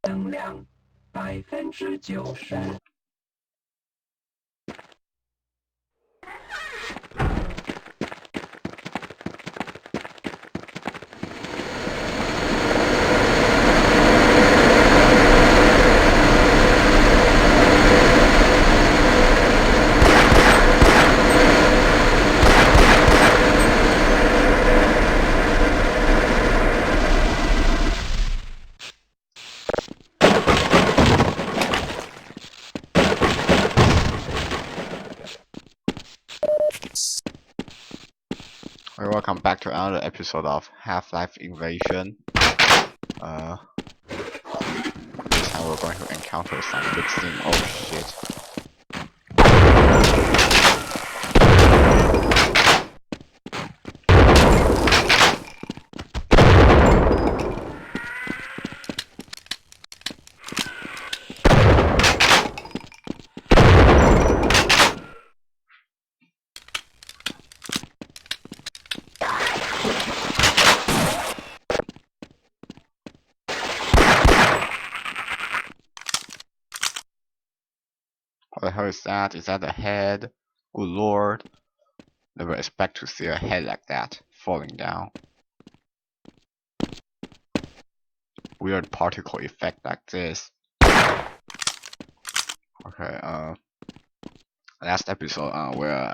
能量90%。Welcome back to another episode of Half-Life Invasion. This time we're going to encounter some big thing. Oh shit. What the hell is that? Is that a head? Good lord. Never expect to see a head like that falling down. Weird particle effect like this. Okay, last episode, we're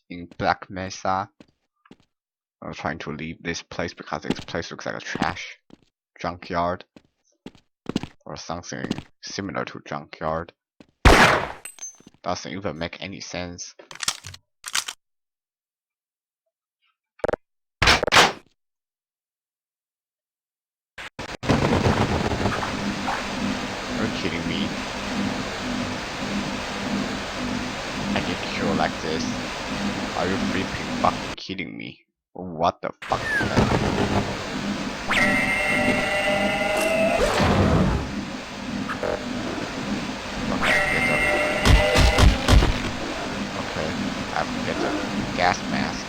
in Black Mesa. We're trying to leave this place because this place looks like a trash junkyard or something similar to junkyard. Doesn't even make any sense. You're kidding me. I get killed like this. Are you freaking fucking kidding me? What the fuck is that? Okay, I have to get a gas mask.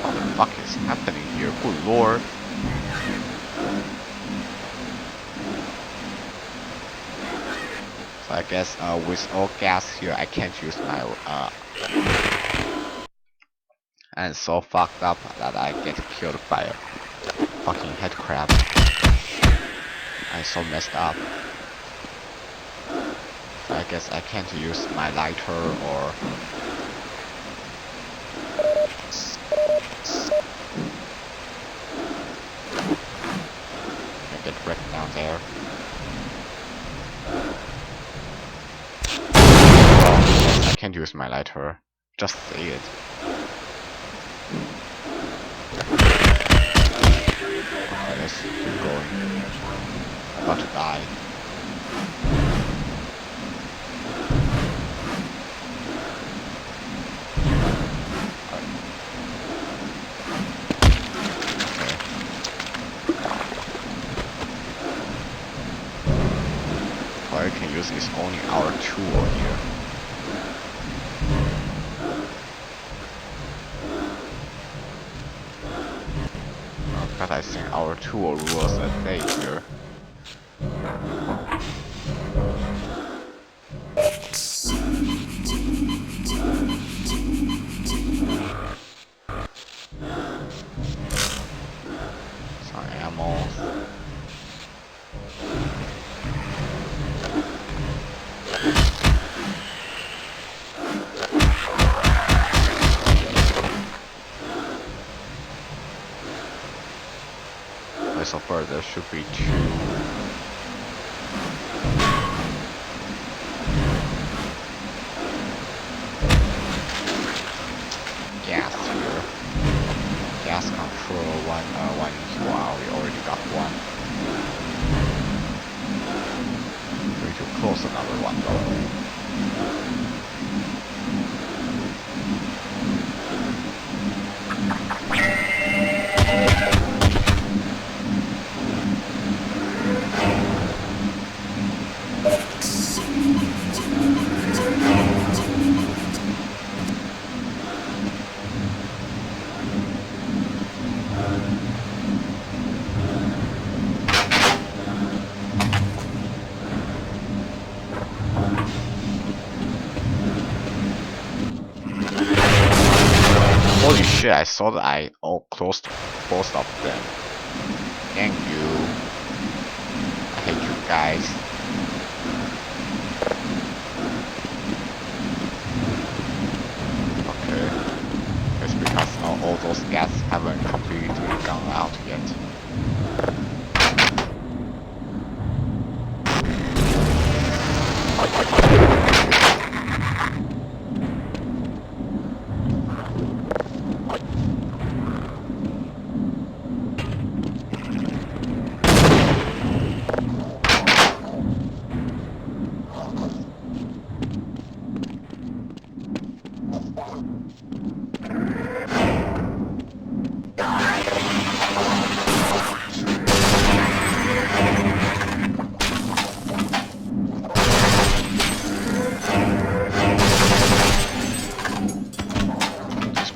What the fuck is happening here? Good lord. So I guess with all gas here I can't use my and it's so fucked up that I get killed by a fucking head crab. I'm so messed up. So I guess I can't use my lighter or I get wrecked down there. I can't use my lighter. Just say it. Okay, let's keep going. I'm about to die. All I can use is only our tool here. But I think our tool rules the day here. Some ammo. So far there should be 2. Gas here. Gas control, one wow, we already got one. We need to close another one though. shit, I saw that I all closed both of them. Thank you. I hate you guys. Okay. It's because all those gas haven't completely gone out yet.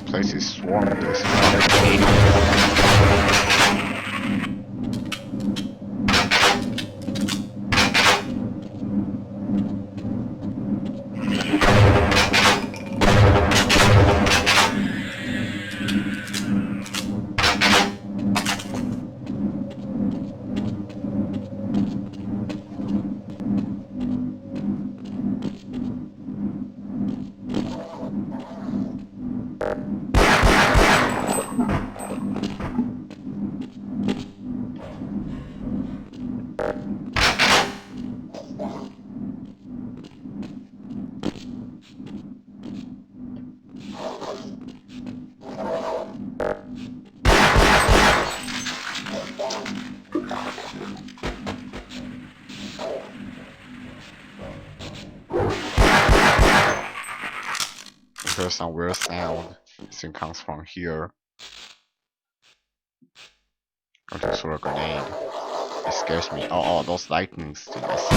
Place is swarming this There's some weird sound. I think comes from here. Going to throw a grenade. It scares me. Oh, those lightnings things I see.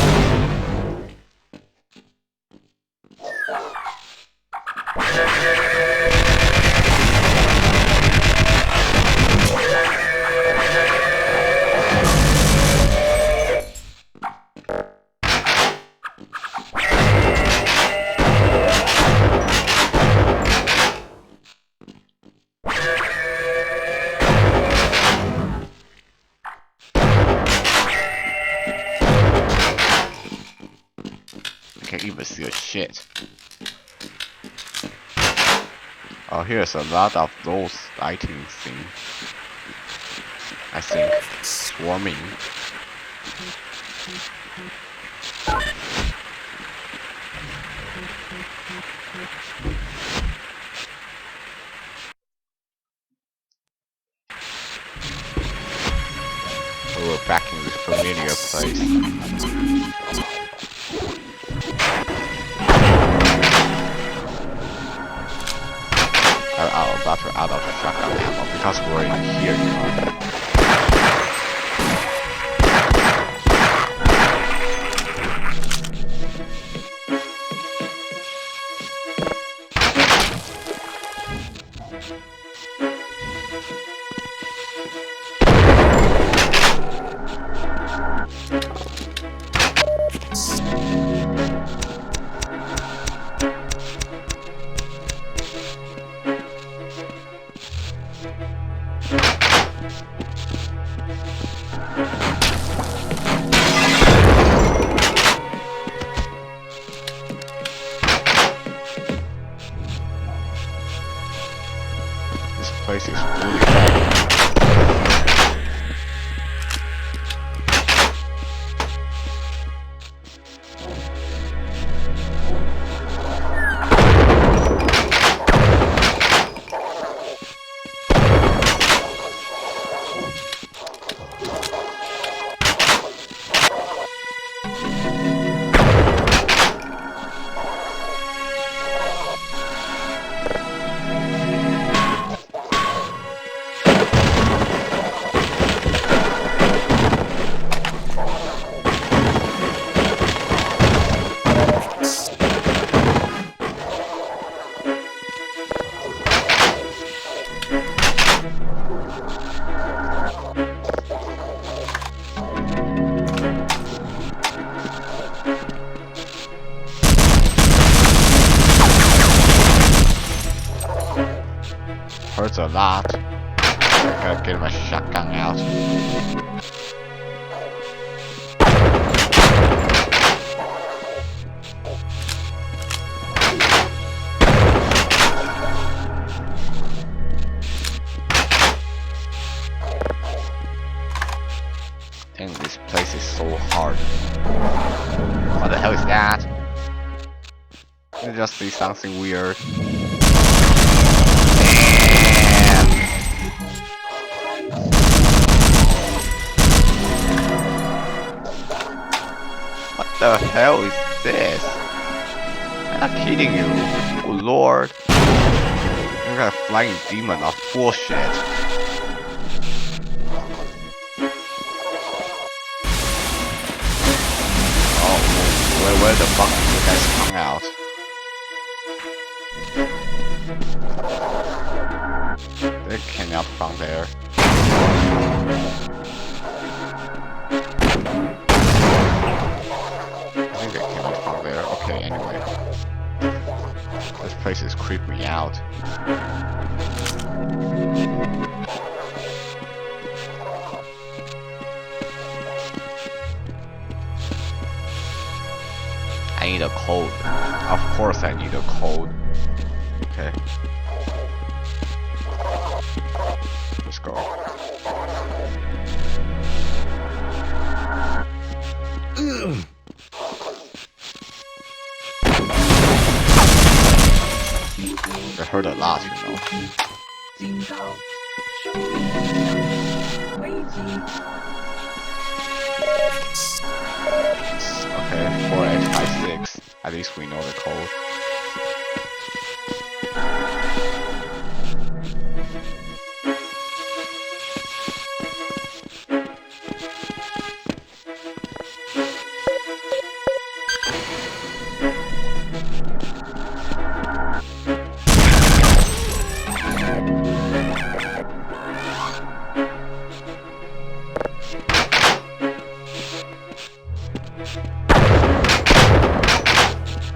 Can't even see a shit. Oh, here's a lot of those lighting things. I think swarming. So we're back in this familiar place. About to out of shotgun ammo because we're in here, you know. hurts a lot. I gotta get my shotgun out. Dang, this place is so hard. What the hell is that? I just see something weird. What the hell is this? I'm not kidding you. Oh lord. You got a flying demon of bullshit. Oh, where the fuck did you guys come out? They came out from there. I think they came out from there. Okay, anyway. This place is creeping me out. I need a code. Of course I need a code. Okay. Let's go. I heard a lot, you know. Okay, 4856. At least we know the code.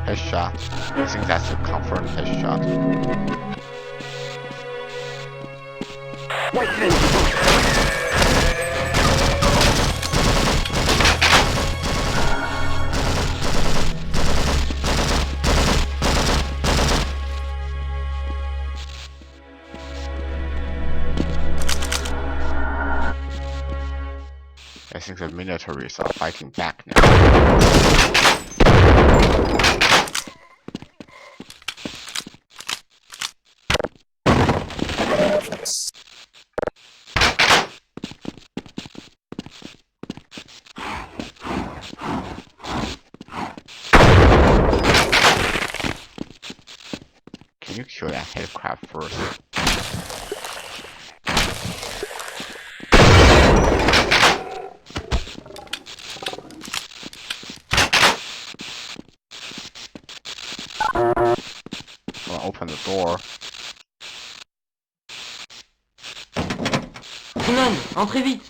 Headshot. I think that's a confirmed headshot. I think the militaries are fighting back now. Can you kill that headcrab first? I'll open the door. Simon, entrez vite!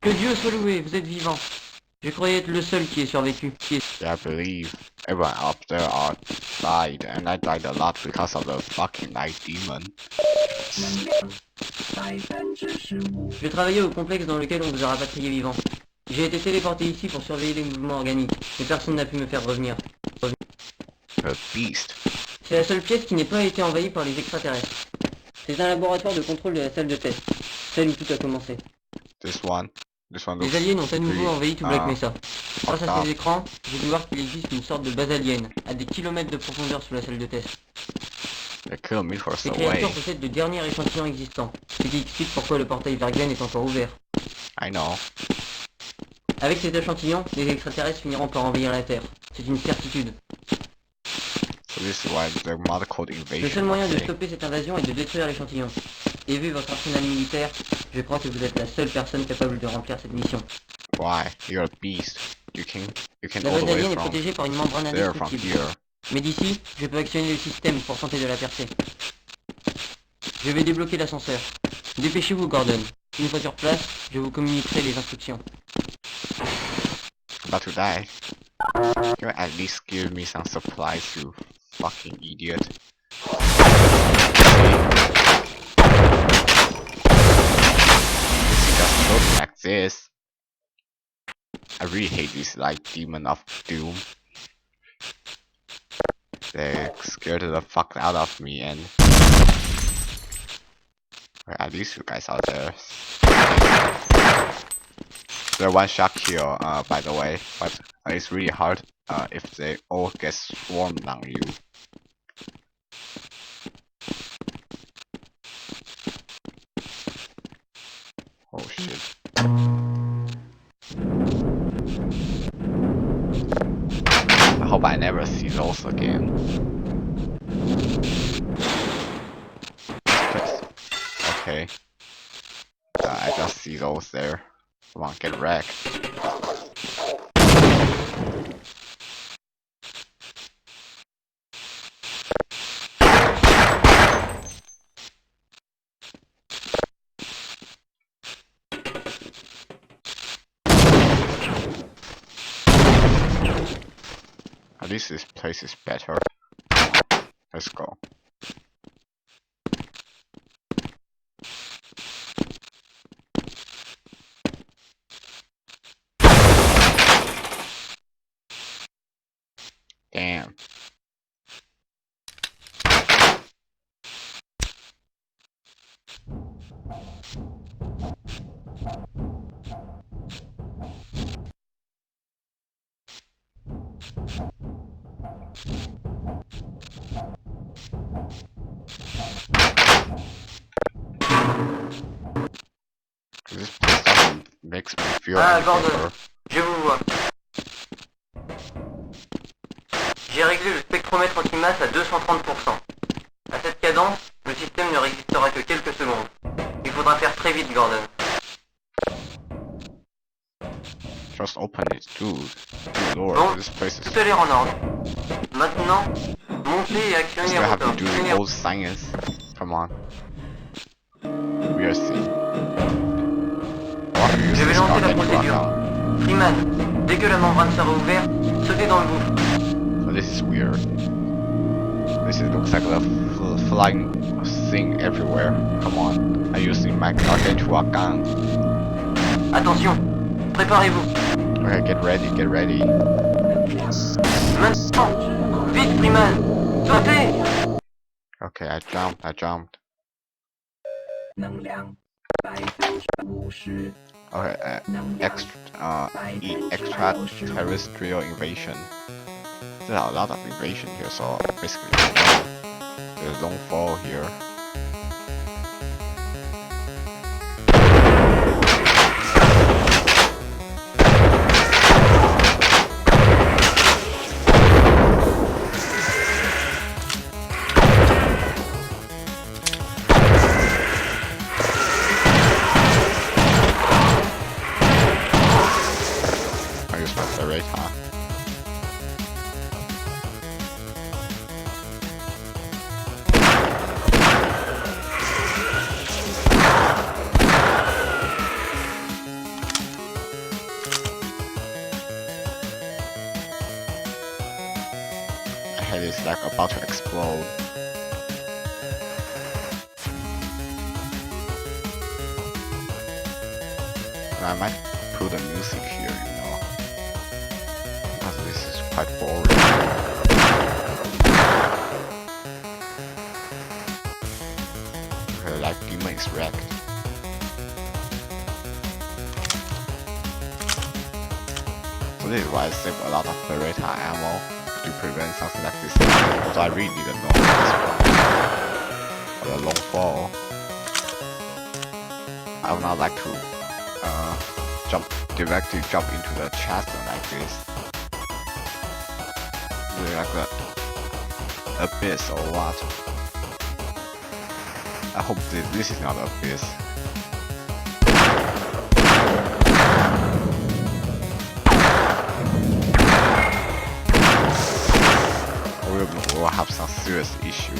Que Dieu soit loué, vous êtes vivant. Je croyais être le seul qui ait survécu. Yeah, I believe everyone up there are died, and I died a lot because of the fucking night demon. Je travaillais au complexe dans lequel on vous a rapatrié vivant. J'ai été téléporté ici pour surveiller les mouvements organiques, mais personne n'a pu me faire revenir. A beast. C'est la seule pièce qui n'ait pas été envahie par les extraterrestres. C'est un laboratoire de contrôle de la salle de test, celle où tout a commencé. This one looks Les aliens ont à nouveau pretty, envahi tout Black Mesa. Grâce à up. ces écrans, j'ai pu voir qu'il existe une sorte de base alien, à des kilomètres de profondeur sous la salle de test. They kill me for Ces the way. créatures possèdent le dernier échantillon existant, ce qui explique pourquoi le portail vers Glen est encore ouvert. I know. Avec cet échantillon, les extraterrestres finiront par envahir la Terre. C'est une certitude. So this is why the mother code Le invasion. seul moyen de okay. stopper cette invasion est de détruire l'échantillon. Et vu votre arsenal militaire, je crois que vous êtes la seule personne capable de remplir cette mission. Why? You're a beast. You can La all base the way alien est from protégée par une membrane there, from indestructible. here. Mais d'ici, je peux actionner le système pour tenter de la percer. Je vais débloquer l'ascenseur. Dépêchez-vous, Gordon. Une fois sur place, je vous communiquerai les instructions. I'm about to die. Can you at least give me some supplies, you fucking idiot? like this. I really hate these like Demon of Doom. They scared the fuck out of me, and where are these two guys out there? They're one shot kill, by the way, but it's really hard if they all get swarmed on you. Oh shit. I hope I never see those again. Okay. I just see those there. Come on, get wrecked. At least this place is better. Let's go. Damn. This place doesn't makes me feel Ah, any Gordon, better. je vous vois. J'ai réglé le spectromètre anti-masse à 230%. À cette cadence, le système ne résistera que quelques secondes. Il faudra faire très vite, Gordon. Just open it, dude. Good lord, Bon, this place is. tout a l'air en ordre. Maintenant, montez et actionnez Still les have to moteurs. do the old science. Come on. We are seeing. Je vais lancer la procédure. Freeman, dès que la membrane sera ouverte, sautez dans le gouffre. So this is weird. This looks like a flying thing everywhere. Come on. I using my gargantua gun. Attention, préparez-vous. Okay, get ready, get ready. Maintenant, vite, Freeman, sautez. Okay, I jumped. Okay, extraterrestrial invasion. There are a lot of invasion here, so basically there's long fall here. I use my Beretta. My head is like about to explode. I might put the music here, you know, because this is quite boring. Okay, like Demon is wrecked. So this is why I save a lot of Beretta ammo to prevent something like this. So I really didn't know this one. For the long fall, I would not like to directly jump into the chest like this. Really like a abyss or what? I hope this is not abyss. We will have some serious issue.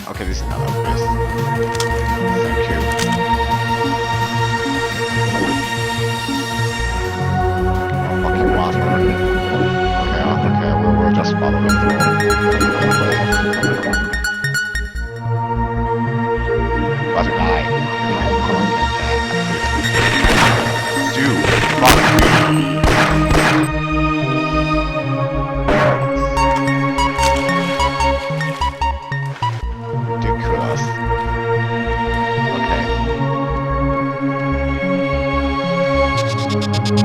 Okay, this is not abyss. Thank you. Fucking water. Okay, we'll just follow the flow. What a guy. So I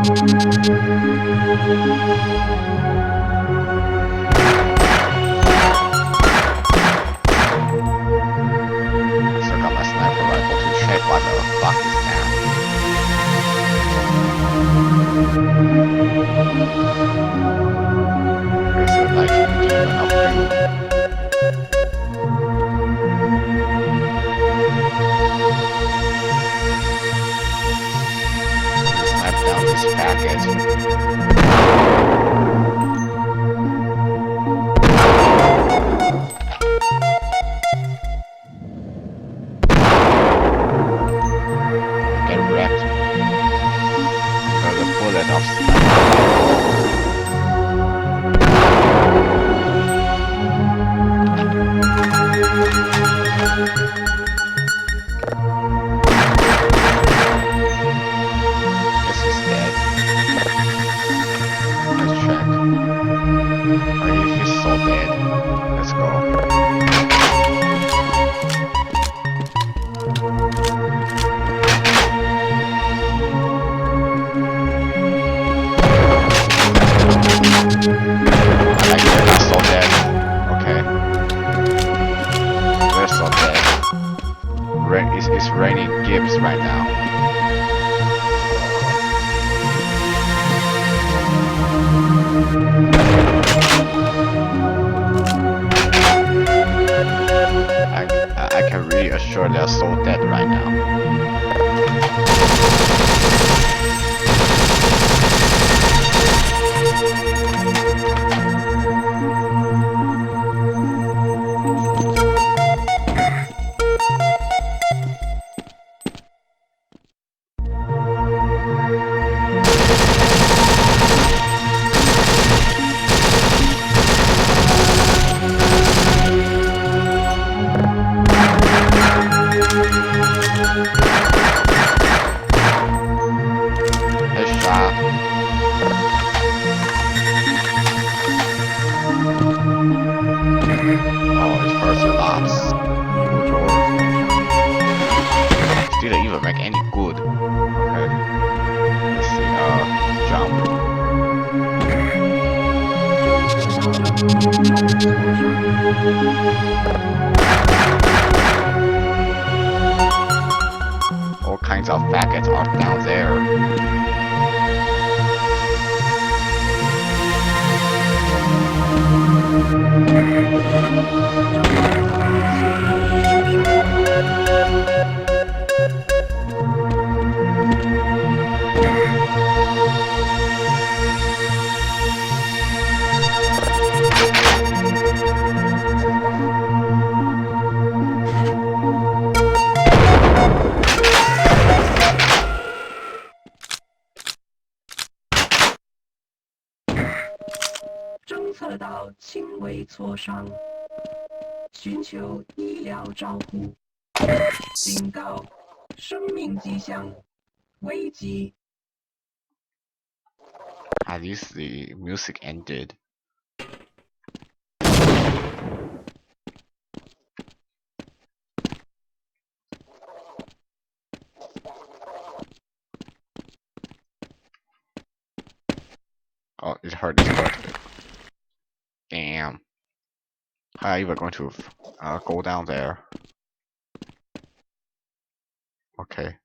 got my sniper rifle to check what the fuck is that. There's a like demon of doom. To snipe down this packet. Get wrecked. Under the bullet of Guess he's dead. Let's check. Oh, he's so dead. Let's go. Like they're not so dead. Okay. We're so dead. It's raining gibbs right now. I can really assure they're so dead right now. Headshot. Oh, it hurts a lot. Good lord. Didn't even make any good. Okay. Let's see, jump. All kinds of faggots are down there.测到轻微挫伤，寻求医疗照护。警告：生命迹象危急。 At least the music ended. Oh, it hurt his foot. Damn. How are you even going to go down there? Okay.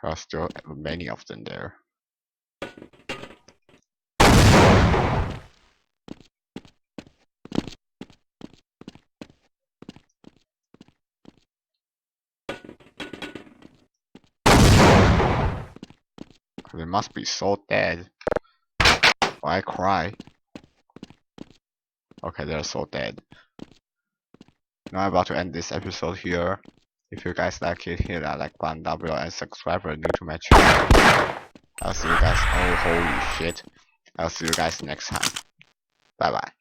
There are still many of them there. They must be so dead. Why cry? Okay, they're so dead. Now I'm about to end this episode here. If you guys like it, hit that like button down below and subscribe if you're new to my channel. I'll see you guys. Oh, holy shit. I'll see you guys next time. Bye bye.